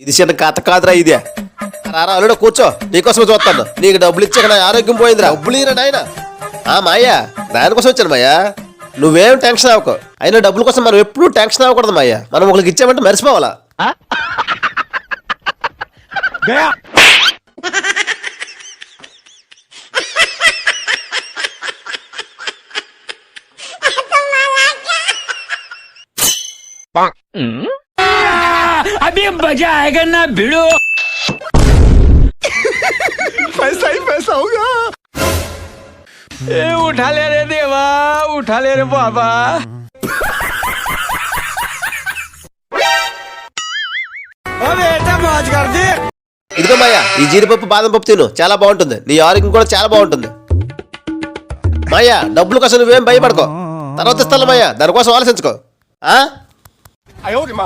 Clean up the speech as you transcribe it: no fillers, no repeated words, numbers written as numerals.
ఇది చిన్న కథ కాదురా ఇదే. రారా అల్లుడు కూర్చో, నీకోసం చూస్తాను. నీకు డబ్బులు ఇచ్చాక నా ఆరోగ్యం పోయిందిరా. డబ్బులు ఇరా నాయన. మాయా దానికోసం వచ్చాను మాయా. నువ్వేం టెన్షన్ అవ్వకు. అయినా డబ్బుల కోసం మనం ఎప్పుడు టెన్షన్ అవ్వకూడదు మాయా. మనం ఒకరికి ఇచ్చామంటే మర్చిపోవాలా. अभी मजा आएगा ना भिड़ो. पैसा ही पैसा होगा. उठा ले रे देवा, उठा ले रे बाबा. मौज कर दे. ఇదిగో మాయా, ఈ జీడిపప్పు బాదం పప్పు తిను, చాలా బాగుంటుంది. నీ ఆరోగ్యం కూడా చాలా బాగుంటుంది. మాయా డబ్బుల కోసం నువ్వేం భయపడకో, తర్వాత ఇస్తాను మాయా. దానికోసం ఆలోచించుకో. 哎呦我的妈！